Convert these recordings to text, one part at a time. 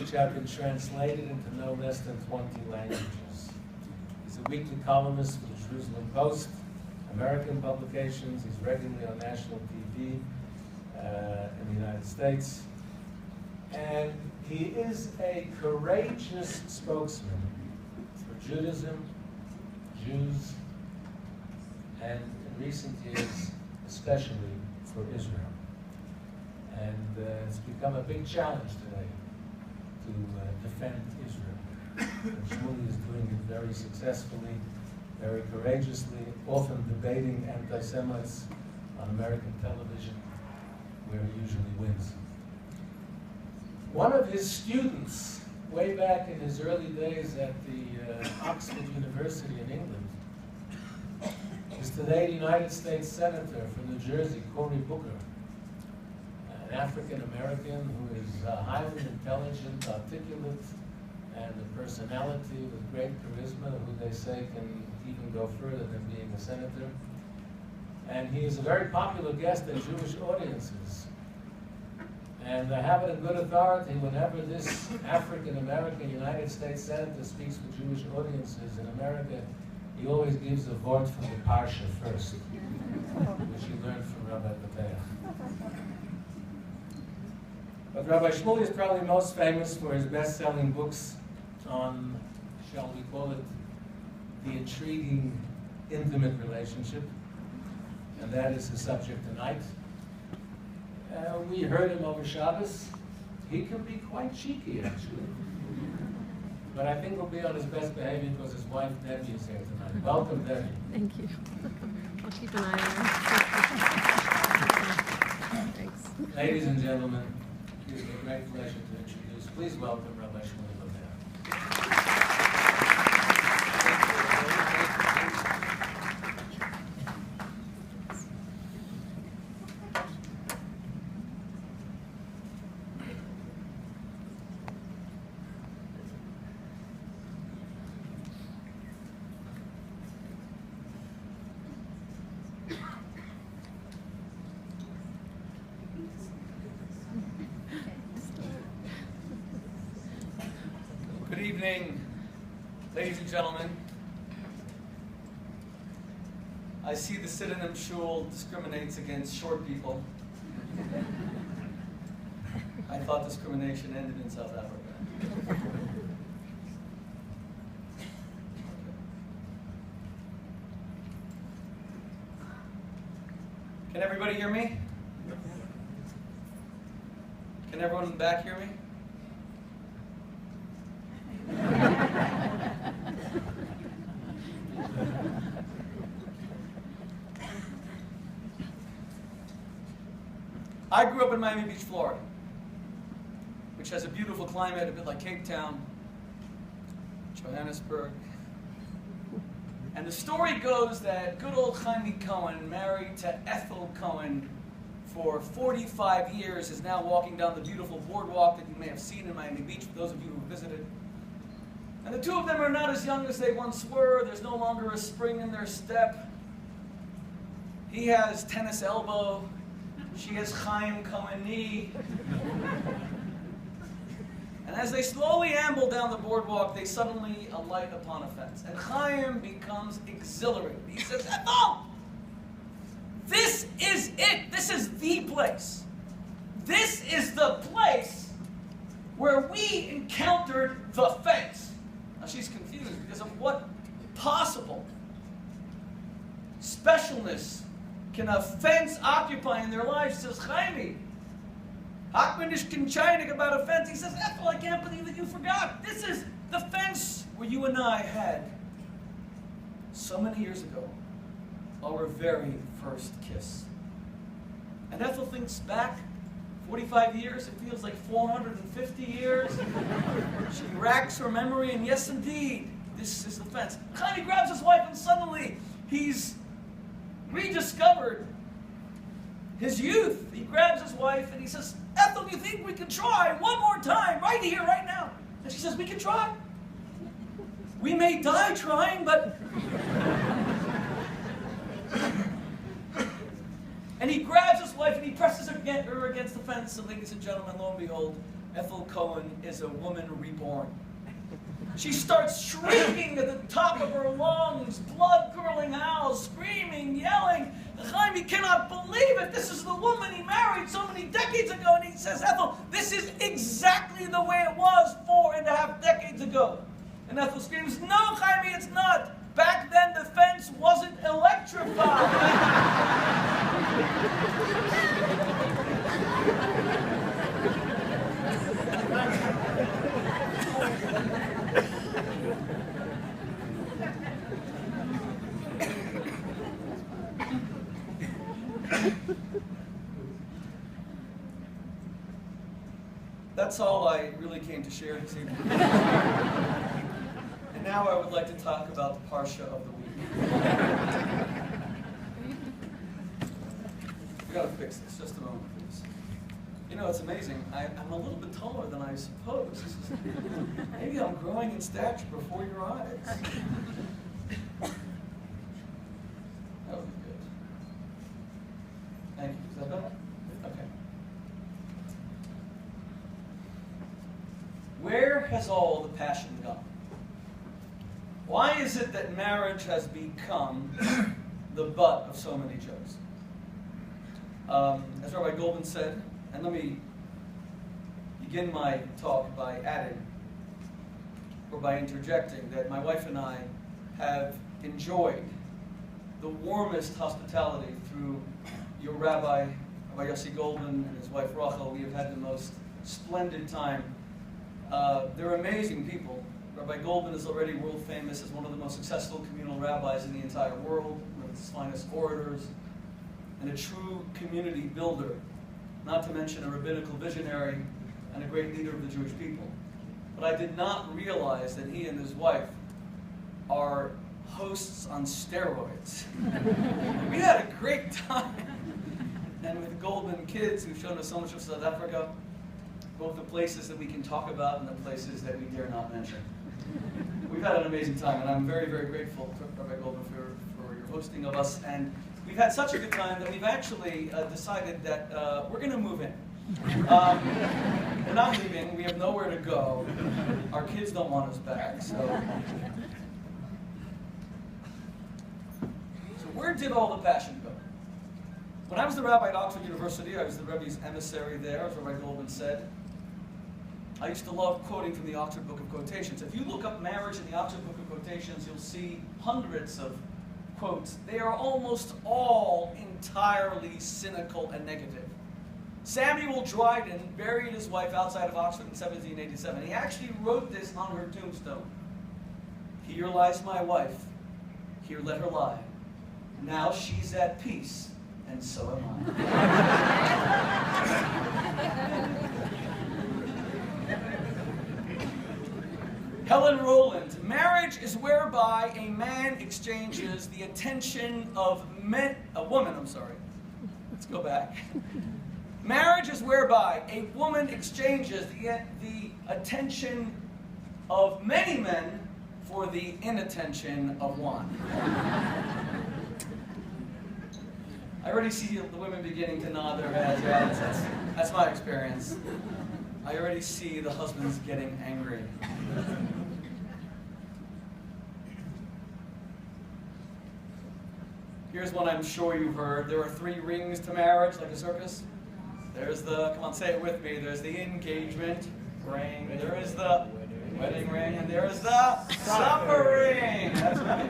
which have been translated into no less than 20 languages. He's a weekly columnist for the Jerusalem Post, American publications. He's regularly on national TV in the United States. And he is a courageous spokesman for Judaism, Jews, and in recent years, especially for Israel. And it's become a big challenge today to defend Israel. And Shmuley is doing it very successfully, very courageously, often debating anti-Semites on American television, where he usually wins. One of his students, way back in his early days at the Oxford University in England, is today the United States Senator for New Jersey, Cory Booker, an African-American who is highly intelligent, articulate, and a personality with great charisma, who they say can even go further than being a senator. And he is a very popular guest at Jewish audiences. And I have it in good authority, whenever this African-American United States Senator speaks with Jewish audiences in America, he always gives a vort from the Parsha first, which he learned from Rabbi Pateach. But Rabbi Shmuley is probably most famous for his best-selling books on, shall we call it, the intriguing, intimate relationship. And that is the subject tonight. We heard him over Shabbos. He can be quite cheeky, actually. But I think he'll be on his best behavior because his wife, Debbie, is here tonight. Welcome, Debbie. Thank you. I'll keep an eye on it. Thanks. Ladies and gentlemen, it is a great pleasure to introduce. Please welcome Rabbi Shmuley. Good evening, ladies and gentlemen. I see the synonym shul discriminates against short people. I thought discrimination ended in South Africa. Can everybody hear me? Can everyone in the back hear me? I grew up in Miami Beach, Florida, which has a beautiful climate, a bit like Cape Town, Johannesburg. And the story goes that good old Chaim Cohen, married to Ethel Cohen for 45 years, is now walking down the beautiful boardwalk that you may have seen in Miami Beach, for those of you who visited. And the two of them are not as young as they once were. There's no longer a spring in their step. He has tennis elbow. She has Chaim Cohen knee. And as they slowly amble down the boardwalk, they suddenly alight upon a fence. And Chaim becomes exhilarated. He says, Ethel, this is it. This is the place. This is the place where we encountered the fence. Now she's confused because of what possible specialness can a fence occupy in their lives. She says, Chaimi, Hakmanish Kinchainik about a fence. He says, Ethel, I can't believe that you forgot. This is the fence where you and I had, so many years ago, our very first kiss. And Ethel thinks back 45 years, it feels like 450 years. She racks her memory, and yes, indeed, this is the fence. Chaimi grabs his wife, and suddenly he's rediscovered his youth. He grabs his wife and he says, Ethel, do you think we can try one more time, right here, right now? And she says, we can try. We may die trying, but... And he grabs his wife and he presses her against the fence, and ladies and gentlemen, lo and behold, Ethel Cohen is a woman reborn. She starts shrieking at the top of her lungs, blood-curdling howls, screaming, yelling. Chaim cannot believe it. This is the woman he married so many decades ago. And he says, Ethel, this is exactly the way it was 4.5 decades ago. And Ethel screams, no, Chaim, it's not. Back then the fence wasn't electrified. That's all I really came to share this evening. And now I would like to talk about the Parsha of the week. We gotta fix this, just a moment, please. You know, it's amazing. I'm a little bit taller than I suppose. Maybe I'm growing in stature before your eyes. That would be good. Thank you. Is that better? Okay. Where has all the passion gone? Why is it that marriage has become the butt of so many jokes? As Rabbi Goldman said, and let me begin my talk by adding, or by interjecting, that my wife and I have enjoyed the warmest hospitality through your Rabbi Yossi Goldman and his wife Rachel. We have had the most splendid time. They're amazing people. Rabbi Goldman is already world famous as one of the most successful communal rabbis in the entire world, one of his finest orators, and a true community builder, not to mention a rabbinical visionary and a great leader of the Jewish people. But I did not realize that he and his wife are hosts on steroids. We had a great time. And with the Goldman kids who've shown us so much of South Africa, both the places that we can talk about and the places that we dare not mention. We've had an amazing time, and I'm very, very grateful to Rabbi Goldman for your hosting of us. And we've had such a good time that we've actually decided that we're going to move in. We're not leaving. We have nowhere to go. Our kids don't want us back. So where did all the passion go? When I was the rabbi at Oxford University, I was the Rebbe's emissary there, as Rabbi Goldman said. I used to love quoting from the Oxford Book of Quotations. If you look up marriage in the Oxford Book of Quotations, you'll see hundreds of quotes. They are almost all entirely cynical and negative. Samuel Dryden buried his wife outside of Oxford in 1787. He actually wrote this on her tombstone. Here lies my wife. Here let her lie. Now she's at peace, and so am I. Helen Rowland, marriage is whereby a man exchanges the attention of a woman. Let's go back. Marriage is whereby a woman exchanges the attention of many men for the inattention of one. I already see the women beginning to nod their heads. Yeah, that's my experience. I already see the husbands getting angry. Here's one I'm sure you've heard. There are 3 rings to marriage, like a circus. There's the, come on, say it with me. There's the engagement ring. There is the wedding ring. And there is the supper ring. That's right.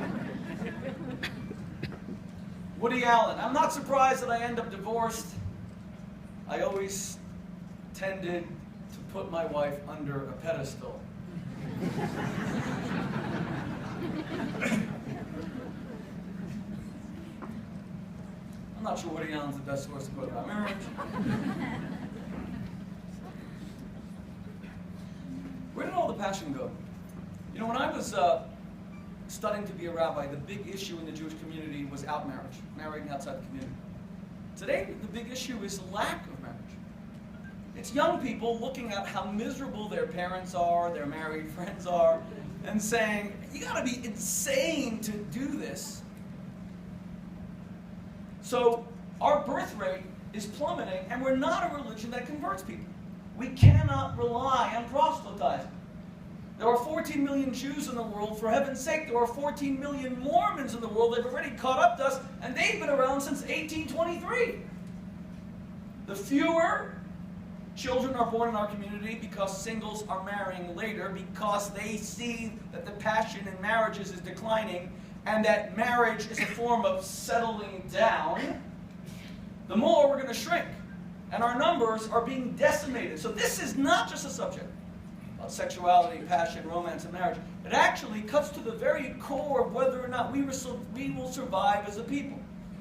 Woody Allen. I'm not surprised that I end up divorced. I always tended to put my wife under a pedestal. I'm not sure Woody Allen's the best source to quote about marriage. Where did all the passion go? You know, when I was studying to be a rabbi, the big issue in the Jewish community was out marriage, marrying outside the community. Today, the big issue is lack of marriage. It's young people looking at how miserable their parents are, their married friends are, and saying, you gotta be insane to do this. So our birth rate is plummeting, and we're not a religion that converts people. We cannot rely on proselytizing. There are 14 million Jews in the world. For heaven's sake, there are 14 million Mormons in the world. They've already caught up to us, and they've been around since 1823. The fewer children are born in our community because singles are marrying later, because they see that the passion in marriages is declining, and that marriage is a form of settling down, the more we're going to shrink. And our numbers are being decimated. So this is not just a subject of sexuality, passion, romance, and marriage. It actually cuts to the very core of whether or not we will survive as a people.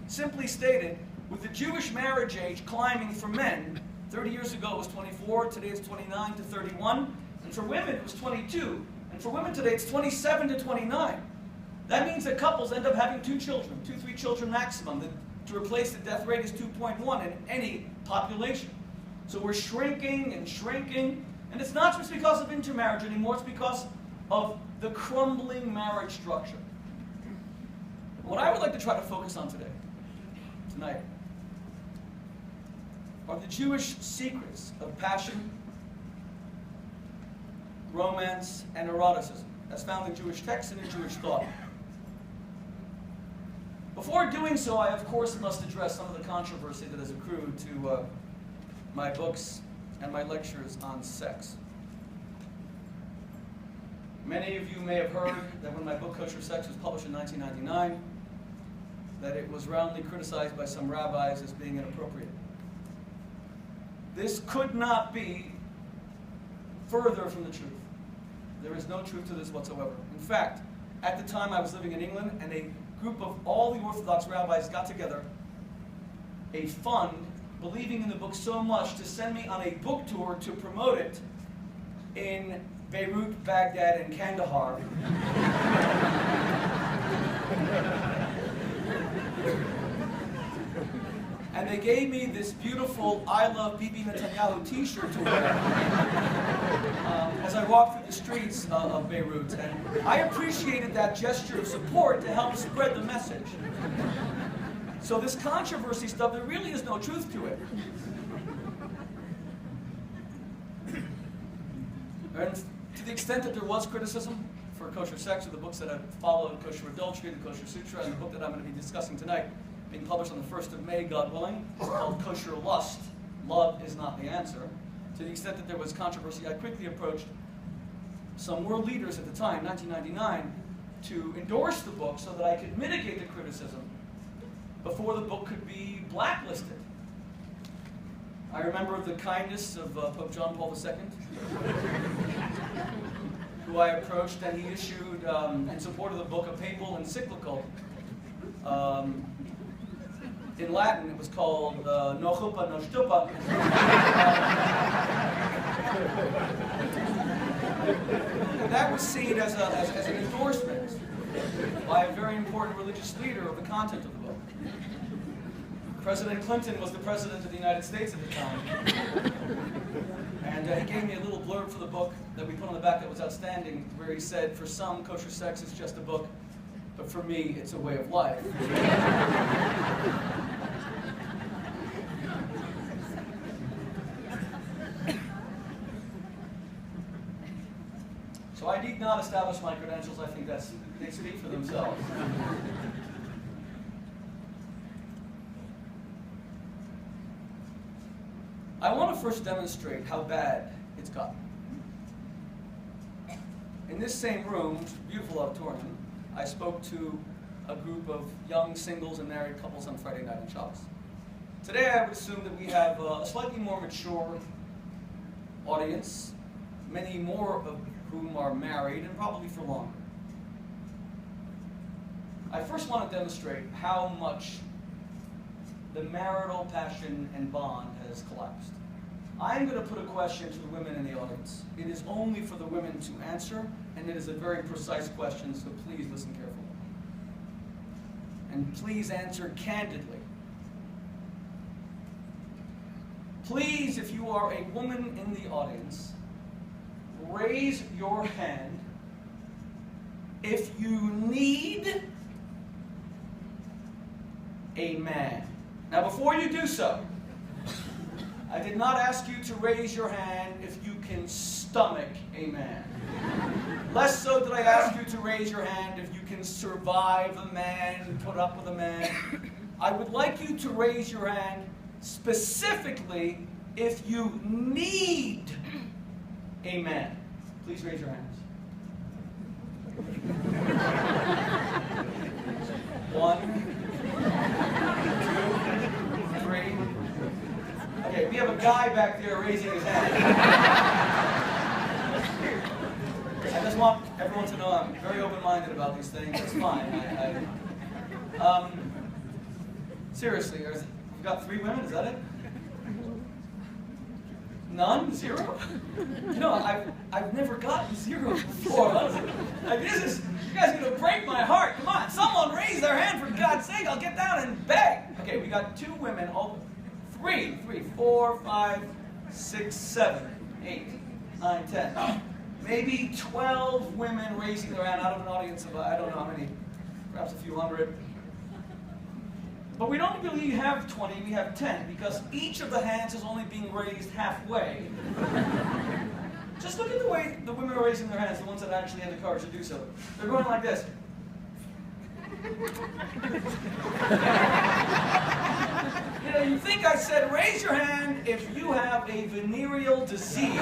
Simply stated, with the Jewish marriage age climbing for men, 30 years ago it was 24, today it's 29 to 31, and for women it was 22, and for women today it's 27 to 29. That means that couples end up having 2 children, 3 children maximum. To replace the death rate is 2.1 in any population. So we're shrinking and shrinking, and it's not just because of intermarriage anymore, it's because of the crumbling marriage structure. What I would like to try to focus on tonight, are the Jewish secrets of passion, romance, and eroticism, as found in Jewish texts and in Jewish thought. Before doing so, I of course must address some of the controversy that has accrued to my books and my lectures on sex. Many of you may have heard that when my book Kosher Sex was published in 1999, that it was roundly criticized by some rabbis as being inappropriate. This could not be further from the truth. There is no truth to this whatsoever. In fact, at the time I was living in England, and a group of all the Orthodox rabbis got together a fund, believing in the book so much, to send me on a book tour to promote it in Beirut, Baghdad, and Kandahar. And they gave me this beautiful I Love Bibi Netanyahu t-shirt to wear as I walked through the streets of Beirut. And I appreciated that gesture of support to help spread the message. So this controversy stuff, there really is no truth to it. And to the extent that there was criticism for Kosher Sex, or the books that have followed, Kosher Adultery, the Kosher Sutra, and the book that I'm going to be discussing tonight, being published on the 1st of May, God willing, called Kosher Lust, Love is Not the Answer. To the extent that there was controversy, I quickly approached some world leaders at the time, 1999, to endorse the book so that I could mitigate the criticism before the book could be blacklisted. I remember the kindness of Pope John Paul II, who I approached, and he issued, in support of the book, a papal encyclical. In Latin, it was called No Chuppah, No Stupa. That was seen as an endorsement by a very important religious leader of the content of the book. President Clinton was the president of the United States at the time. And he gave me a little blurb for the book that we put on the back that was outstanding, where he said, for some, Kosher Sex is just a book, but for me, it's a way of life. So I need not establish my credentials. I think they speak for themselves. I want to first demonstrate how bad it's gotten. In this same room, beautiful auditorium, I spoke to a group of young singles and married couples on Friday night in Shabbos. Today I would assume that we have a slightly more mature audience, many more of whom are married, and probably for longer. I first want to demonstrate how much the marital passion and bond has collapsed. I'm going to put a question to the women in the audience. It is only for the women to answer, and it is a very precise question, so please listen carefully. And please answer candidly. Please, if you are a woman in the audience, raise your hand if you need a man. Now, before you do so, I did not ask you to raise your hand if you can stomach a man. Less so did I ask you to raise your hand if you can survive a man, put up with a man. I would like you to raise your hand specifically if you need a man. Please raise your hands. 1, 2, 3. Okay, we have a guy back there raising his hand. I just want everyone to know I'm very open-minded about these things. It's fine. Seriously, we've got 3 women, is that it? None? 0? You know, I've never gotten 0 before. Like, you guys are going to break my heart. Come on, someone raise their hand for God's sake. I'll get down and beg. Okay, we got 2 women. 3, 4, 5, 6, 7, 8, 9, 10. Maybe 12 women raising their hand out of an audience of, I don't know how many, perhaps a few hundred. But we don't really have 20, we have 10, because each of the hands is only being raised halfway. Just look at the way the women are raising their hands, the ones that actually have the courage to do so. They're going like this. You know, you think I said raise your hand if you have a venereal disease.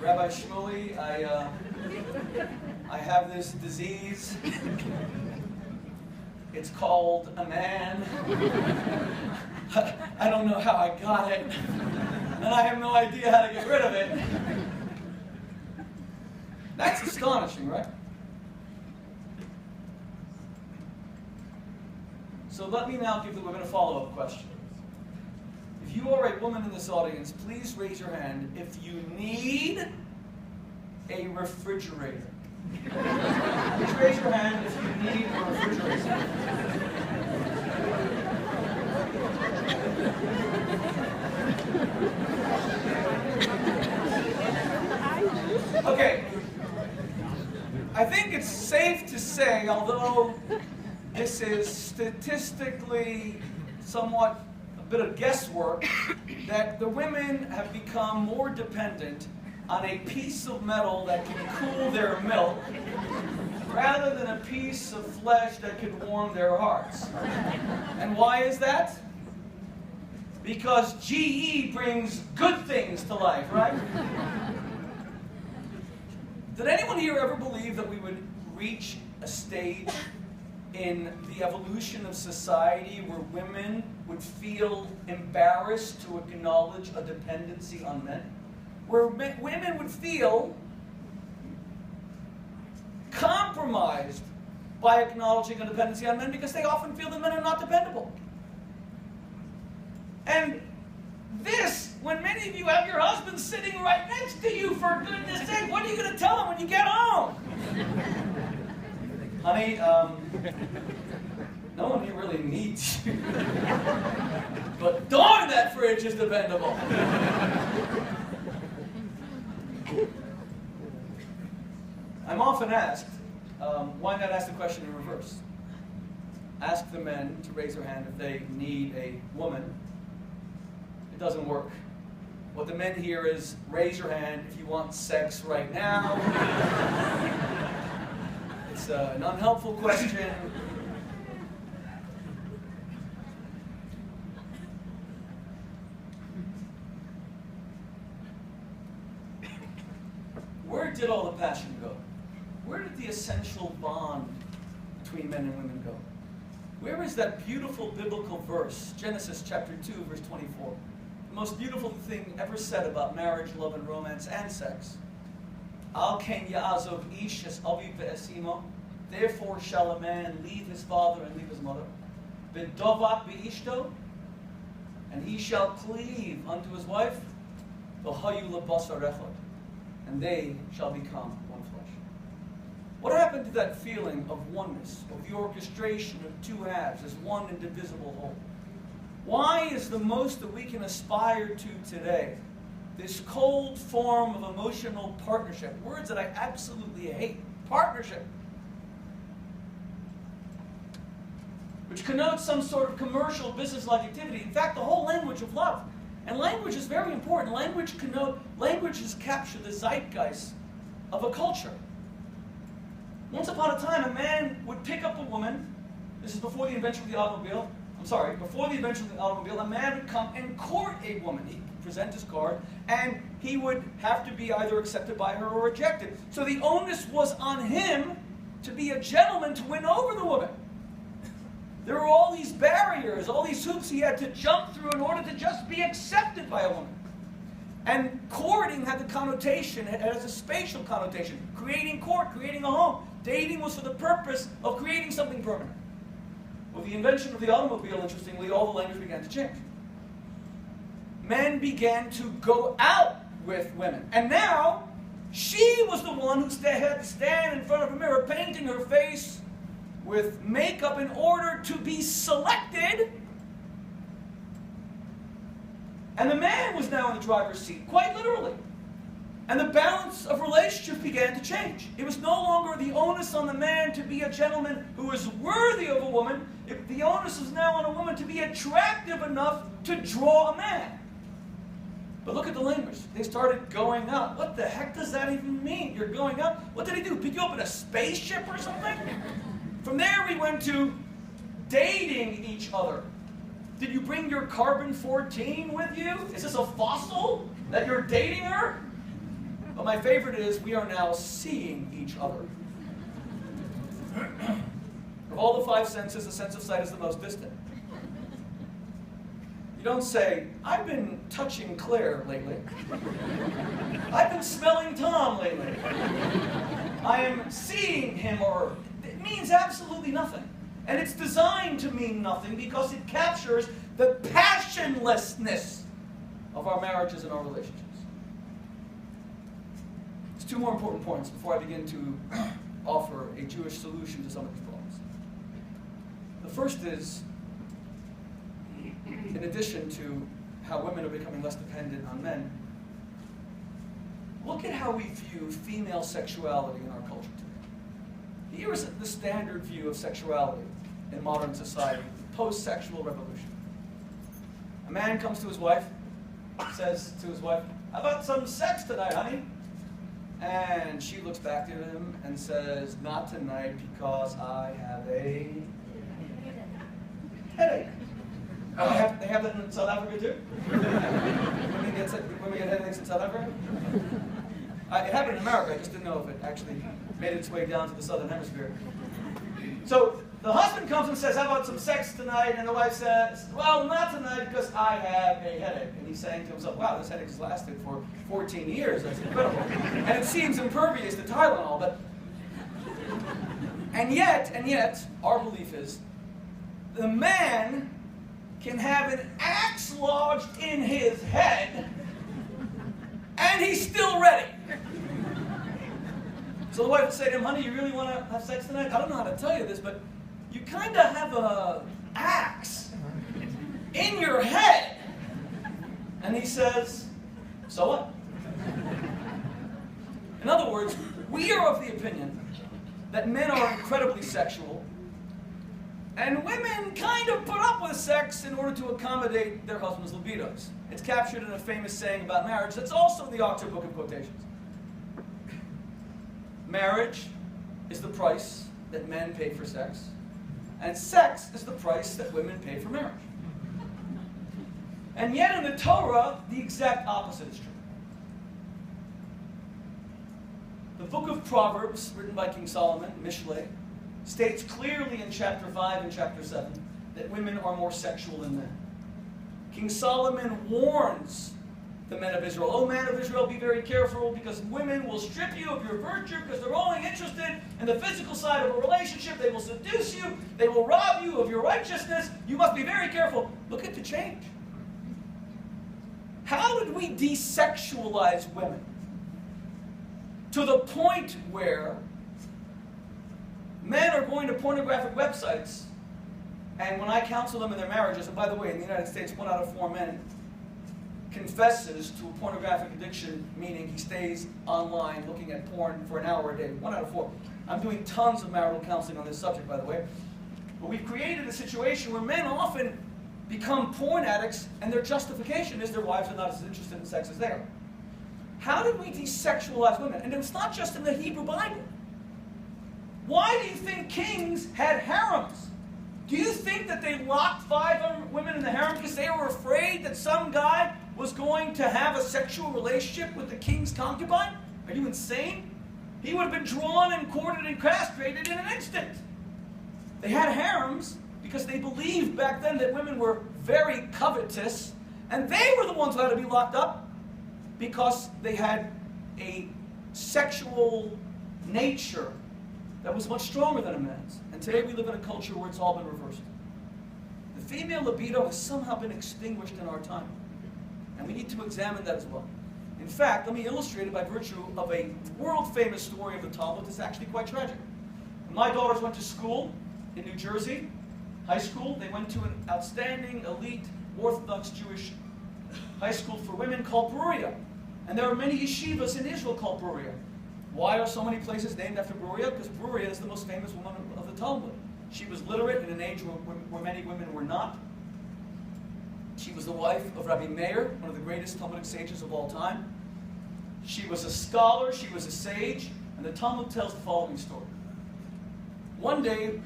Rabbi Shmuley, I have this disease. It's called a man. I don't know how I got it, and I have no idea how to get rid of it. That's astonishing, right? So let me now give the women a follow-up question. If you are a woman in this audience, please raise your hand if you need a refrigerator. Please raise your hand if you need a refrigerator. Okay. I think it's safe to say, although this is statistically somewhat a bit of guesswork, that the women have become more dependent on a piece of metal that can cool their milk rather than a piece of flesh that can warm their hearts. And why is that? Because GE brings good things to life, right? Did anyone here ever believe that we would reach a stage in the evolution of society where women would feel embarrassed to acknowledge a dependency on men? Where women would feel compromised by acknowledging a dependency on men because they often feel that men are not dependable. And this, when many of you have your husbands sitting right next to you, for goodness sake, what are you going to tell them when you get home? Honey, no one here really needs you. But darn, that fridge is dependable. I'm often asked, why not ask the question in reverse? Ask the men to raise their hand if they need a woman. It doesn't work. What the men hear is, raise your hand if you want sex right now. It's an unhelpful question. Where did all the passion go? Where did the essential bond between men and women go? Where is that beautiful biblical verse, Genesis chapter 2, verse 24? The most beautiful thing ever said about marriage, love, and romance, and sex. Al ken ya'azov ish es aviv ve'esimo. Therefore shall a man leave his father and leave his mother. V'dovat be'ishto. And he shall cleave unto his wife. V'hayu lebasar echad. And they shall become one flesh. What happened to that feeling of oneness, of the orchestration of two halves as one indivisible whole? Why is the most that we can aspire to today this cold form of emotional partnership? Words that I absolutely hate. Partnership. which connotes some sort of commercial, business-like activity. In fact, the whole language of love. And language is very important. Languages capture the zeitgeist of a culture. Once upon a time, a man would pick up a woman. This is before the invention of the automobile. Before the invention of the automobile, a man would come and court a woman. He'd present his card, and he would have to be either accepted by her or rejected. So the onus was on him to be a gentleman to win over the woman. There were all these barriers, all these hoops he had to jump through in order to just be accepted by a woman. And courting had the connotation, it has a spatial connotation. Creating court, creating a home. Dating was for the purpose of creating something permanent. With the invention of the automobile, interestingly, all the language began to change. Men began to go out with women. And now, she was the one who had to stand in front of a mirror, painting her face with makeup in order to be selected. And the man was now in the driver's seat, quite literally. And the balance of relationship began to change. It was no longer the onus on the man to be a gentleman who is worthy of a woman. The onus was now on a woman to be attractive enough to draw a man. But look at the language. They started going out. What the heck does that even mean? You're going out? What did he do? Pick you up in a spaceship or something? From there we went to dating each other. Did you bring your carbon-14 with you? Is this a fossil that you're dating her? But my favorite is, we are now seeing each other. Of all the five senses, the sense of sight is the most distant. You don't say, I've been touching Claire lately. I've been smelling Tom lately. I am seeing him or her. It means absolutely nothing. And it's designed to mean nothing because it captures the passionlessness of our marriages and our relationships. There's two more important points before I begin to offer a Jewish solution to some of these problems. The first is, in addition to how women are becoming less dependent on men, look at how we view female sexuality in our culture today. Here is the standard view of sexuality in modern society, post-sexual revolution. A man comes to his wife, says to his wife, how about some sex tonight, honey? And she looks back at him and says, not tonight because I have a headache. Oh, they have that in South Africa too? Women get headaches in South Africa? It happened in America, I just didn't know if it actually made its way down to the southern hemisphere. So the husband comes and says, how about some sex tonight? And the wife says, well, not tonight because I have a headache. And he's saying to himself, wow, this headache has lasted for 14 years. That's incredible. And it seems impervious to Tylenol. But and yet, our belief is the man can have an axe lodged in his head and he's still ready. So the wife would say to him, honey, you really want to have sex tonight? I don't know how to tell you this, but you kind of have an axe in your head. And he says, so what? In other words, we are of the opinion that men are incredibly sexual, and women kind of put up with sex in order to accommodate their husband's libidos. It's captured in a famous saying about marriage that's also in the Oxford Book of Quotations. Marriage is the price that men pay for sex, and sex is the price that women pay for marriage. And yet in the Torah, the exact opposite is true. The book of Proverbs, written by King Solomon, Mishlei, states clearly in chapter 5 and chapter 7 that women are more sexual than men. King Solomon warns the men of Israel, oh man of Israel, be very careful because women will strip you of your virtue because they're only interested in the physical side of a relationship. They will seduce you. They will rob you of your righteousness. You must be very careful. Look at the change. How did we desexualize women? To the point where men are going to pornographic websites, and when I counsel them in their marriages, and by the way, in the United States, 1 out of 4 men confesses to a pornographic addiction, meaning he stays online looking at porn for an hour a day. 1 out of 4. I'm doing tons of marital counseling on this subject, by the way. But we've created a situation where men often become porn addicts, and their justification is their wives are not as interested in sex as they are. How did we desexualize women? And it's not just in the Hebrew Bible. Why do you think kings had harems? Do you think that they locked 5 women in the harem because they were afraid that some guy was going to have a sexual relationship with the king's concubine? Are you insane? He would have been drawn and quartered and castrated in an instant. They had harems because they believed back then that women were very covetous, and they were the ones who had to be locked up because they had a sexual nature that was much stronger than a man's. And today we live in a culture where it's all been reversed. The female libido has somehow been extinguished in our time. And we need to examine that as well. In fact, let me illustrate it by virtue of a world-famous story of the Talmud that's actually quite tragic. When my daughters went to school in New Jersey, high school, they went to an outstanding, elite, Orthodox Jewish high school for women called Beruria. And there are many yeshivas in Israel called Beruria. Why are so many places named after Beruria? Because Beruria is the most famous woman of the Talmud. She was literate in an age where many women were not. She was the wife of Rabbi Meir, one of the greatest Talmudic sages of all time. She was a scholar, she was a sage, and the Talmud tells the following story. One day,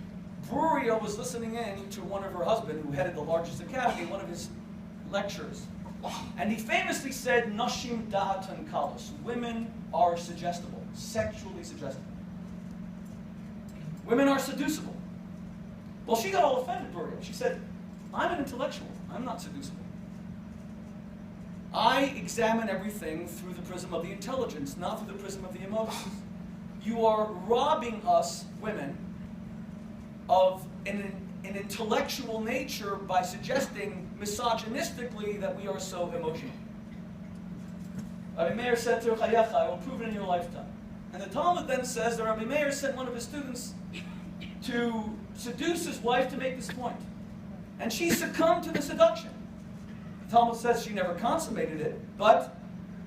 Beruria was listening in to one of her husband, who headed the largest academy, one of his lectures. And he famously said, Nashim da'atan kalos. Women are suggestible, sexually suggestible. Women are seducible. Well, she got all offended, Beruria. She said, I'm an intellectual. I'm not seducible. I examine everything through the prism of the intelligence, not through the prism of the emotions. You are robbing us, women, of an intellectual nature by suggesting misogynistically that we are so emotional. Rabbi Meir said to her, Chayacha, I will prove it in your lifetime. And the Talmud then says that Rabbi Meir sent one of his students to seduce his wife to make this point. And she succumbed to the seduction. The Talmud says she never consummated it, but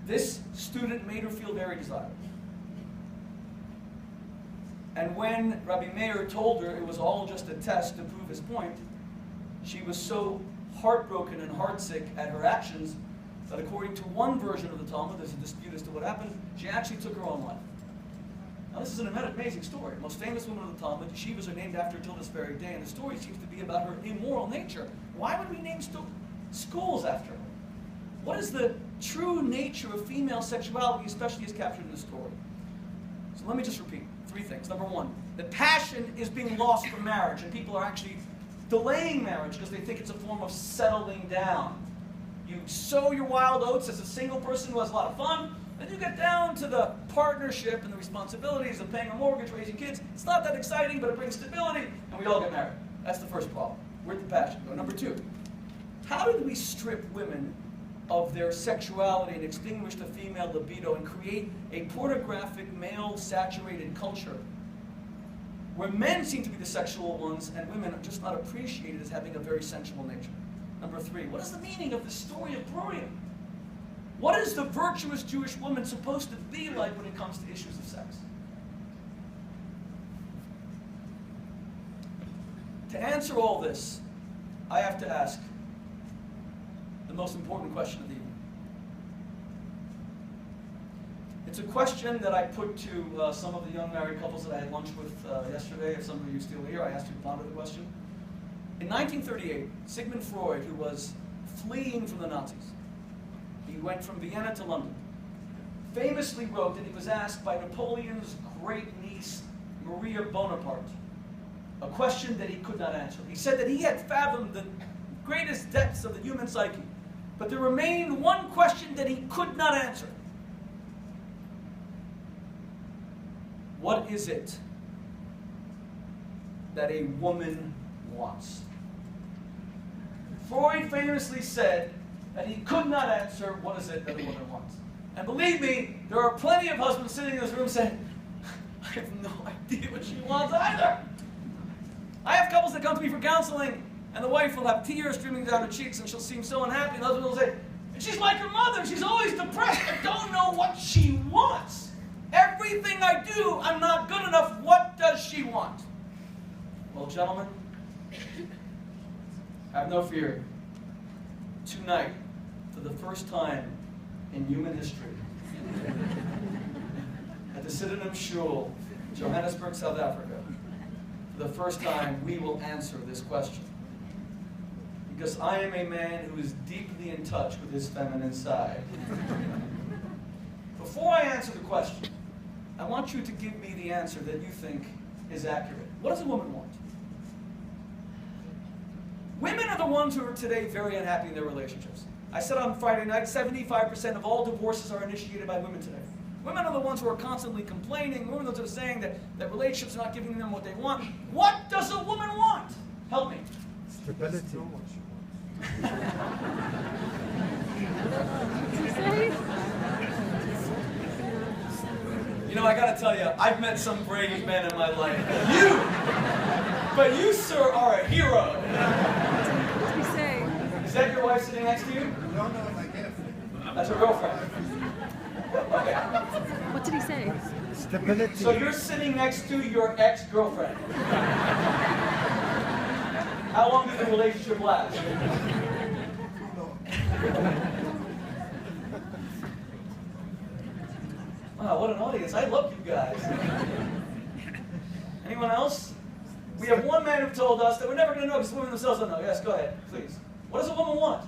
this student made her feel very desirable. And when Rabbi Meir told her it was all just a test to prove his point, she was so heartbroken and heartsick at her actions that according to one version of the Talmud, there's a dispute as to what happened, she actually took her own life. Now this is an amazing story. The most famous woman of the Talmud, yeshivas are named after her till this very day, and the story seems to be about her immoral nature. Why would we name schools after her? What is the true nature of female sexuality, especially as captured in the story? So let me just repeat 3 things. Number 1, the passion is being lost from marriage, and people are actually delaying marriage because they think it's a form of settling down. You sow your wild oats as a single person who has a lot of fun, then you get down to the partnership and the responsibilities of paying a mortgage, raising kids. It's not that exciting, but it brings stability, and we all get married. That's the first problem. Where'd the passion go? Number 2, how did we strip women of their sexuality and extinguish the female libido and create a pornographic, male-saturated culture where men seem to be the sexual ones and women are just not appreciated as having a very sensual nature? Number 3, what is the meaning of the story of Beruria? What is the virtuous Jewish woman supposed to be like when it comes to issues of sex? To answer all this, I have to ask the most important question of the evening. It's a question that I put to some of the young married couples that I had lunch with yesterday. If some of you are still here, I asked you to ponder the question. In 1938, Sigmund Freud, who was fleeing from the Nazis, he went from Vienna to London, famously wrote that he was asked by Napoleon's great niece, Maria Bonaparte, a question that he could not answer. He said that he had fathomed the greatest depths of the human psyche, but there remained one question that he could not answer. What is it that a woman wants? Freud famously said that he could not answer what is it that a woman wants. And believe me, there are plenty of husbands sitting in this room saying, I have no idea what she wants either. I have couples that come to me for counseling, and the wife will have tears streaming down her cheeks, and she'll seem so unhappy, and the husband will say, she's like her mother, she's always depressed, I don't know what she wants. Everything I do, I'm not good enough, what does she want? Well, gentlemen, Have no fear. Tonight, for the first time in human history, at the Seduction Shul, Johannesburg, South Africa, for the first time, we will answer this question. Because I am a man who is deeply in touch with his feminine side. Before I answer the question, I want you to give me the answer that you think is accurate. What does a woman want? Women are the ones who are today very unhappy in their relationships. I said on Friday night, 75% of all divorces are initiated by women today. Women are the ones who are constantly complaining. Women are the ones who are saying that relationships are not giving them what they want. What does a woman want? Help me. Stability. You know, I gotta tell you, I've met some brave men in my life. But you, sir, are a hero. What did he say? Is that your wife sitting next to you? No, my girlfriend. That's her girlfriend. Okay. What did he say? Stability. So you're sitting next to your ex-girlfriend. How long did the relationship last? Wow, what an audience. I love you guys. Anyone else? We have one man who told us that we're never going to know because women themselves don't know. Yes, go ahead, please. What does a woman want?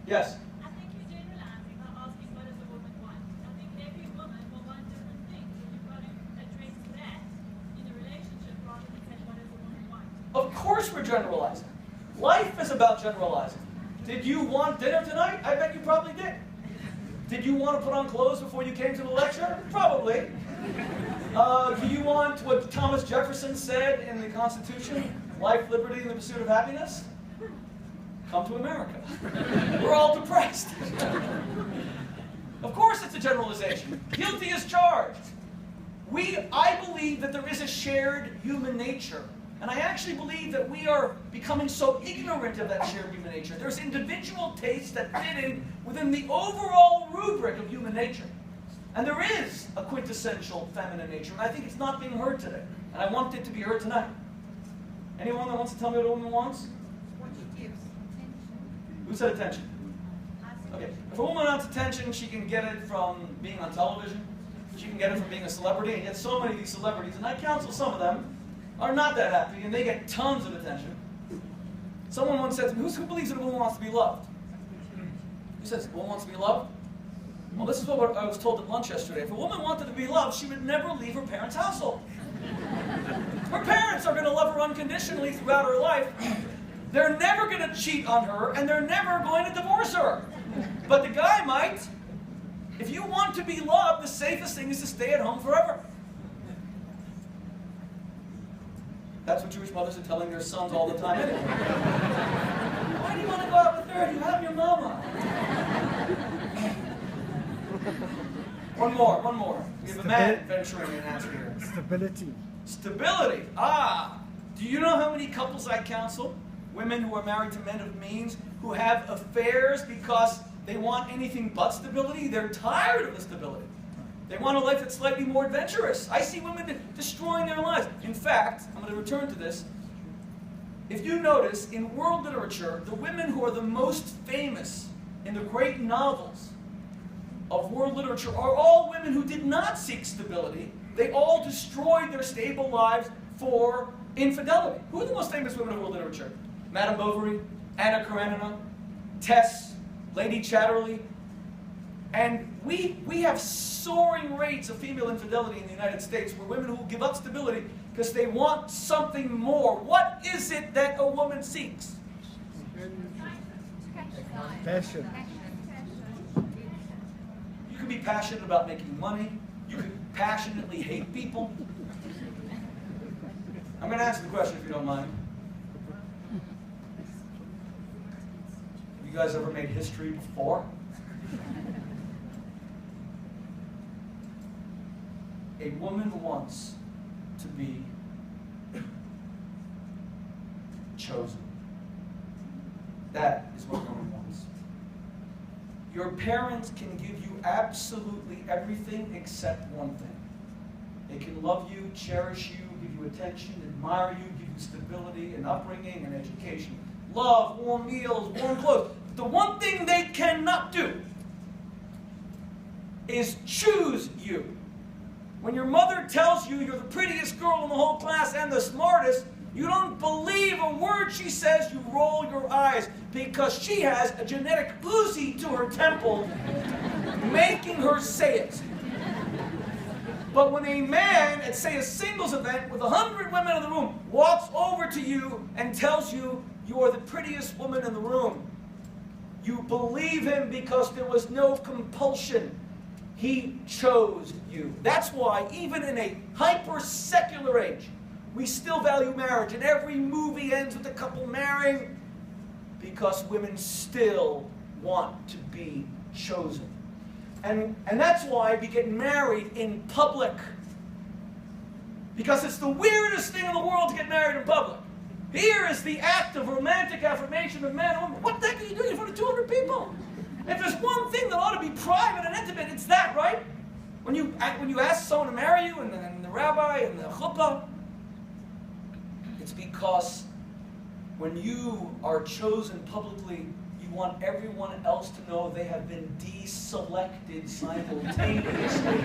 Yes? I think you're generalizing by asking what does a woman want. I think every woman will want different things, and you've got to address that in a relationship rather than saying what does a woman want. Of course we're generalizing. Life is about generalizing. Did you want dinner tonight? I bet you probably did. Did you want to put on clothes before you came to the lecture? Probably. Do you want what Thomas Jefferson said in the Constitution? Life, liberty, and the pursuit of happiness? Come to America. We're all depressed. Of course it's a generalization. Guilty as charged. I believe that there is a shared human nature. And I actually believe that we are becoming so ignorant of that shared human nature. There's individual tastes that fit in within the overall rubric of human nature. And there is a quintessential feminine nature, and I think it's not being heard today. And I want it to be heard tonight. Anyone that wants to tell me what a woman wants? What she gives. Who said attention? Okay. If a woman wants attention, she can get it from being on television. She can get it from being a celebrity, and yet so many of these celebrities, and I counsel some of them, are not that happy, and they get tons of attention. Someone once said to me, who believes that a woman wants to be loved? Who says a woman wants to be loved? Well, this is what I was told at lunch yesterday. If a woman wanted to be loved, she would never leave her parents' household. Her parents are going to love her unconditionally throughout her life. They're never going to cheat on her, and they're never going to divorce her. But the guy might. If you want to be loved, the safest thing is to stay at home forever. That's what Jewish mothers are telling their sons all the time anyway. Why do you want to go out with her? You have your mama. One more. We have a man venturing an answer here. Stability. Stability. Ah. Do you know how many couples I counsel? Women who are married to men of means, who have affairs because they want anything but stability. They're tired of the stability. They want a life that's slightly more adventurous. I see women destroying their lives. In fact, I'm going to return to this. If you notice, in world literature, the women who are the most famous in the great novels of world literature are all women who did not seek stability. They all destroyed their stable lives for infidelity. Who are the most famous women of world literature? Madame Bovary, Anna Karenina, Tess, Lady Chatterley. And we have soaring rates of female infidelity in the United States, where women who give up stability because they want something more. What is it that a woman seeks? Passion. You can be passionate about making money. You can passionately hate people. I'm going to ask the question if you don't mind. Have you guys ever made history before? A woman wants to be chosen. That is what a woman wants. Your parents can give you absolutely everything except one thing. They can love you, cherish you, give you attention, admire you, give you stability and upbringing and education. love, warm meals, warm clothes. The one thing they cannot do is choose you. When your mother tells you you're the prettiest girl in the whole class and the smartest, you don't believe a word she says, you roll your eyes, because she has a genetic Uzi to her temple making her say it. But when a man at, say, a singles event with 100 women in the room walks over to you and tells you you are the prettiest woman in the room, you believe him because there was no compulsion. He chose you. That's why, even in a hyper-secular age, we still value marriage, and every movie ends with a couple marrying, because women still want to be chosen. And that's why we get married in public. Because it's the weirdest thing in the world to get married in public. Here is the act of romantic affirmation of man and woman. What the heck are you doing in front of 200 people? If there's one thing that ought to be private and intimate, it's that, right? When you ask someone to marry you, and the rabbi and the chuppah, it's because when you are chosen publicly, you want everyone else to know they have been deselected simultaneously.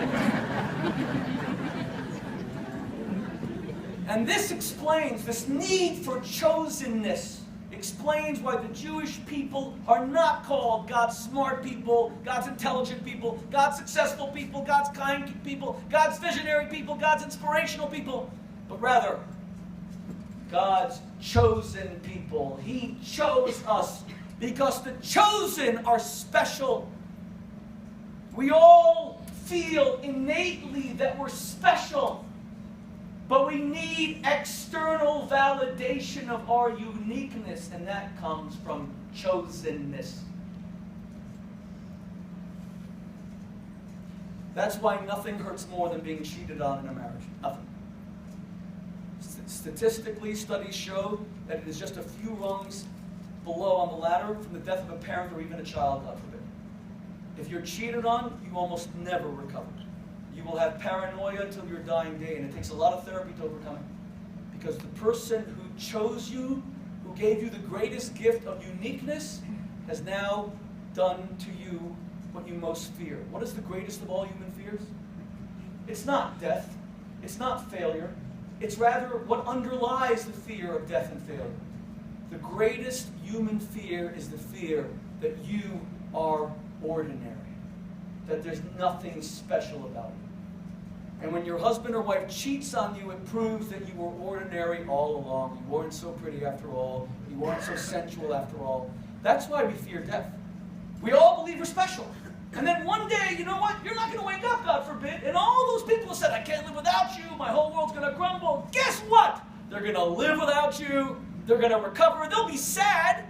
And this explains, this need for chosenness, explains why the Jewish people are not called God's smart people, God's intelligent people, God's successful people, God's kind people, God's visionary people, God's inspirational people, but rather God's chosen people. He chose us because the chosen are special. We all feel innately that we're special, but we need external validation of our uniqueness, and that comes from chosenness. That's why nothing hurts more than being cheated on in a marriage. Nothing. Statistically, studies show that it is just a few rungs below on the ladder from the death of a parent or even a child, God forbid. If you're cheated on, you almost never recover. You will have paranoia until your dying day, and it takes a lot of therapy to overcome it. Because the person who chose you, who gave you the greatest gift of uniqueness, has now done to you what you most fear. What is the greatest of all human fears? It's not death. It's not failure. It's rather what underlies the fear of death and failure. The greatest human fear is the fear that you are ordinary, that there's nothing special about you. And when your husband or wife cheats on you, it proves that you were ordinary all along. You weren't so pretty after all. You weren't so sensual after all. That's why we fear death. We all believe we're special. And then one day, you know what? You're not going to wake up, God forbid. And all those people who said, I can't live without you. My whole world's going to crumble. Guess what? They're going to live without you. They're going to recover. They'll be sad.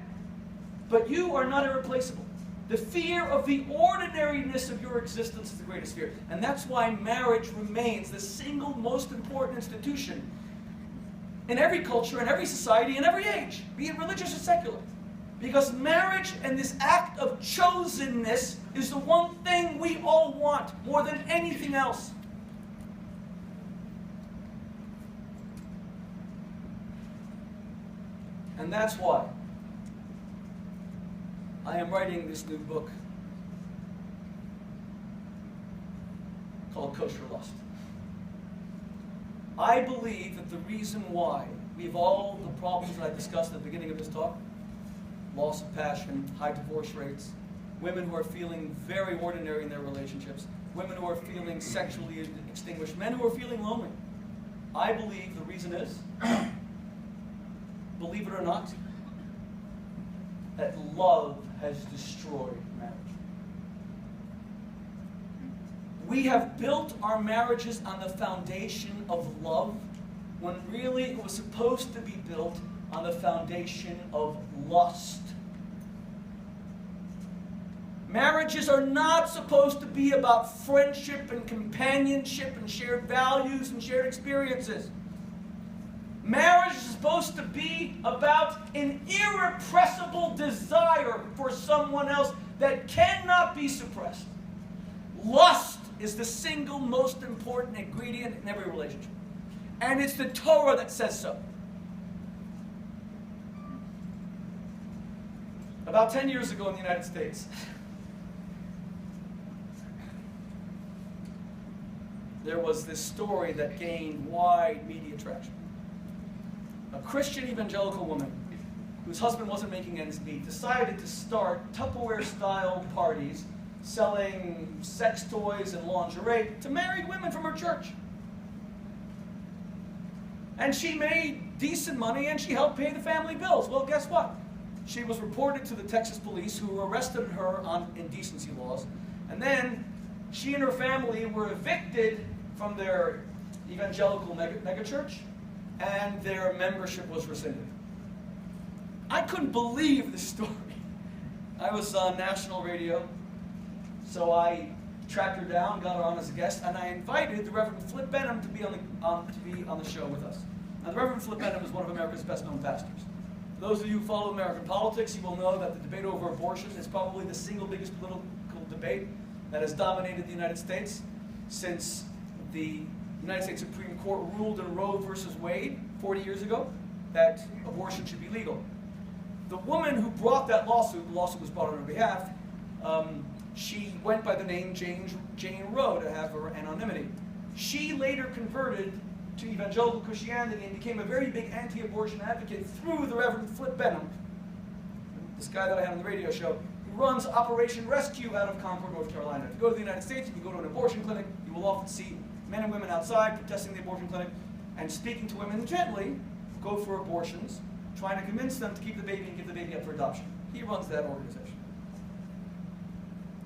But you are not irreplaceable. The fear of the ordinariness of your existence is the greatest fear. And that's why marriage remains the single most important institution in every culture, in every society, in every age, be it religious or secular. Because marriage and this act of chosenness is the one thing we all want more than anything else. And that's why I am writing this new book called Kosher Lust. I believe that the reason why we have all the problems that I discussed at the beginning of this talk, loss of passion, high divorce rates, women who are feeling very ordinary in their relationships, women who are feeling sexually extinguished, men who are feeling lonely. I believe the reason is, believe it or not, that love has destroyed marriage. We have built our marriages on the foundation of love, when really it was supposed to be built on the foundation of lust. Marriages are not supposed to be about friendship and companionship and shared values and shared experiences. Marriage is supposed to be about an irrepressible desire for someone else that cannot be suppressed. Lust is the single most important ingredient in every relationship. And it's the Torah that says so. About 10 years ago in the United States, there was this story that gained wide media traction. A Christian evangelical woman whose husband wasn't making ends meet decided to start Tupperware-style parties selling sex toys and lingerie to married women from her church. And she made decent money and she helped pay the family bills. Well, guess what? She was reported to the Texas police, who arrested her on indecency laws. And then she and her family were evicted from their evangelical megachurch, and their membership was rescinded. I couldn't believe this story. I was on national radio, so I tracked her down, got her on as a guest, and I invited the Reverend Flip Benham to be on the show with us. Now, the Reverend Flip Benham is one of America's best-known pastors. For those of you who follow American politics, you will know that the debate over abortion is probably the single biggest political debate that has dominated the United States since the United States Supreme Court ruled in Roe versus Wade 40 years ago that abortion should be legal. The woman who brought that lawsuit, the lawsuit was brought on her behalf, she went by the name Jane Roe to have her anonymity. She later converted to evangelical Christianity and became a very big anti-abortion advocate through the Reverend Flip Benham, this guy that I had on the radio show, who runs Operation Rescue out of Concord, North Carolina. If you go to the United States, if you go to an abortion clinic, you will often see men and women outside protesting the abortion clinic and speaking to women gently who go for abortions, trying to convince them to keep the baby and give the baby up for adoption. He runs that organization.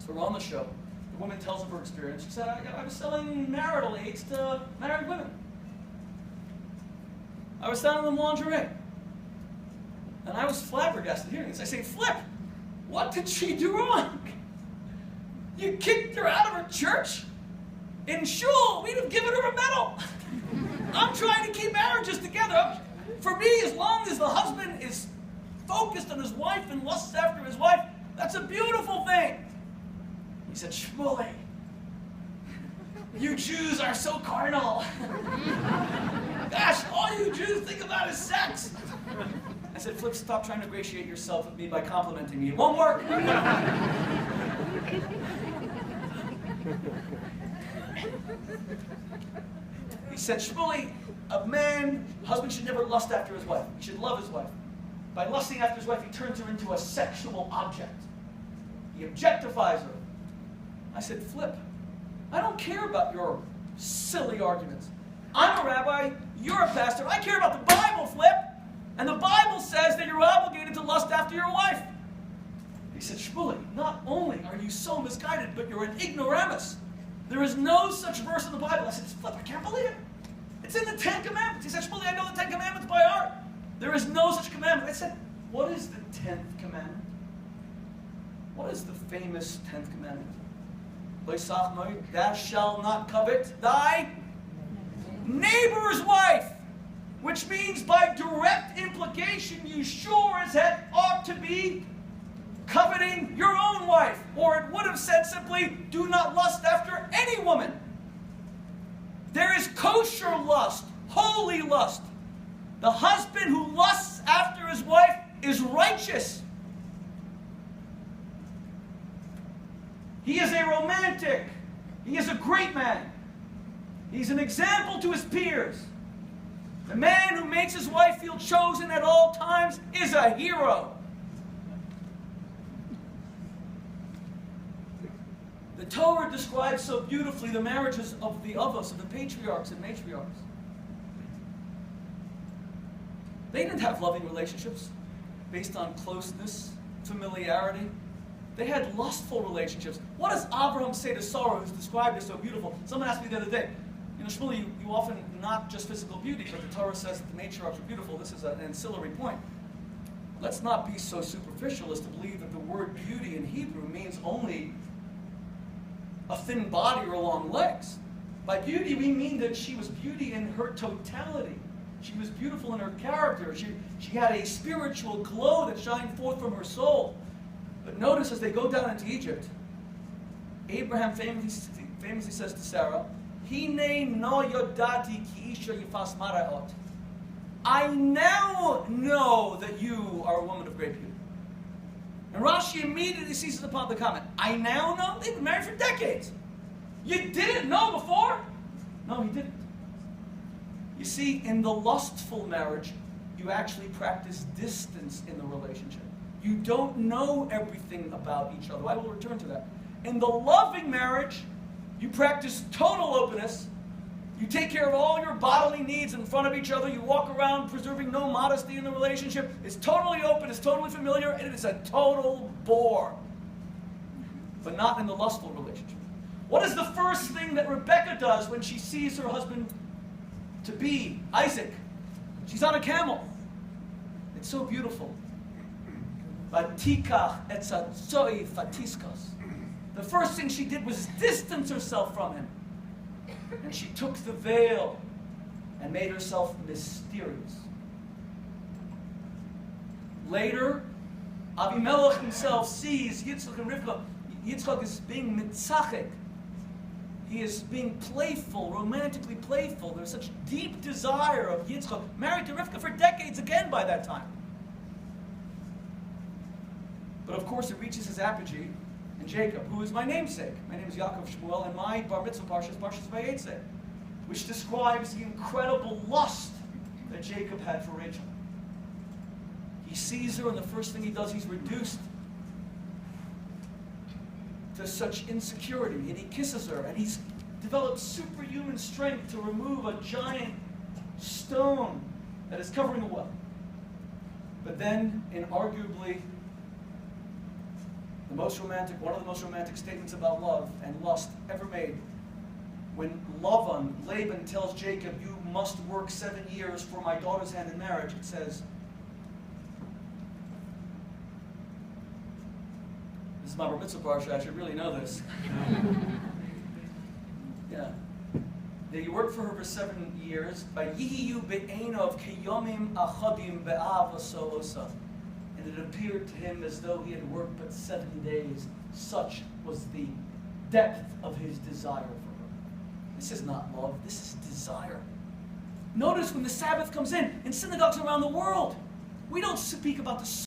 So we're on the show. The woman tells of her experience. She said, I was selling marital aids to married women. I was selling them lingerie. And I was flabbergasted hearing this. I say, Flip, what did she do wrong? You kicked her out of her church? In shul, we'd have given her a medal. I'm trying to keep marriages together. For me, as long as the husband is focused on his wife and lusts after his wife, that's a beautiful thing. He said, Shmuley, you Jews are so carnal. Gosh, all you Jews think about is sex. I said, Flip, stop trying to ingratiate yourself with me by complimenting me. It won't work. He said, Shmuley, husband should never lust after his wife. He should love his wife. By lusting after his wife, he turns her into a sexual object. He objectifies her. I said, Flip, I don't care about your silly arguments. I'm a rabbi, you're a pastor, I care about the Bible, Flip. And the Bible says that you're obligated to lust after your wife. He said, Shmuley, not only are you so misguided, but you're an ignoramus. There is no such verse in the Bible. I said, Flip, I can't believe it. It's in the 10 Commandments. He said, Shmuley, I know the 10 Commandments by heart. There is no such commandment. I said, what is the 10th commandment? What is the famous 10th commandment? Thou shalt not covet thy neighbor's wife. Which means by direct implication, you sure as heck ought to be coveting your own wife. Or it would have said simply, do not lust after any woman. There is kosher lust, holy lust. The husband who lusts after his wife is righteous. He is a romantic. He is a great man. He's an example to his peers. The man who makes his wife feel chosen at all times is a hero. The Torah describes so beautifully the marriages of the Avos, of the patriarchs and matriarchs. They didn't have loving relationships based on closeness, familiarity. They had lustful relationships. What does Abraham say to Sarah, who's described as so beautiful? Someone asked me the other day, Shmuley, you often not just physical beauty, but the Torah says that the matriarchs are beautiful. This is an ancillary point. Let's not be so superficial as to believe that the word beauty in Hebrew means only a thin body or long legs. By beauty, we mean that she was beauty in her totality. She was beautiful in her character. She had a spiritual glow that shined forth from her soul. But notice as they go down into Egypt, Abraham famously says to Sarah, Hine no yodati ki isha yifas maraot. I now know that you are a woman of great beauty. And Rashi immediately seizes upon the comment. I now know they've been married for decades. You didn't know before? No, he didn't. You see, in the lustful marriage, you actually practice distance in the relationship. You don't know everything about each other. I will return to that. In the loving marriage, you practice total openness. You take care of all your bodily needs in front of each other. You walk around preserving no modesty in the relationship. It's totally open, it's totally familiar, and it is a total bore. But not in the lustful relationship. What is the first thing that Rebecca does when she sees her husband to be, Isaac? She's on a camel. It's so beautiful. Vatikach etzatzoi fatiskas. The first thing she did was distance herself from him. And she took the veil and made herself mysterious. Later, Avimelech himself sees Yitzchak and Rivka. Yitzchak is being mitzachek. He is being playful, romantically playful. There's such deep desire of Yitzchak, married to Rivka for decades again by that time. But of course it reaches its apogee in Jacob, who is my namesake. My name is Yaakov Shmuel, and my bar mitzvah parsha is Parshas Vayetze, which describes the incredible lust that Jacob had for Rachel. He sees her, and the first thing he does, he's reduced to such insecurity, and he kisses her, and he's developed superhuman strength to remove a giant stone that is covering the well. But then, in arguably one of the most romantic statements about love and lust ever made, when Laban tells Jacob, you must work 7 years for my daughter's hand in marriage, it says, this is my bar mitzvah parsha, I should really know this. Yeah. That you work for her for 7 years, by yihiyu be'enov keyomim achadim be'av osa. And it appeared to him as though he had worked but 70 days. Such was the depth of his desire for her. This is not love, this is desire. Notice when the Sabbath comes in synagogues around the world, we don't speak about the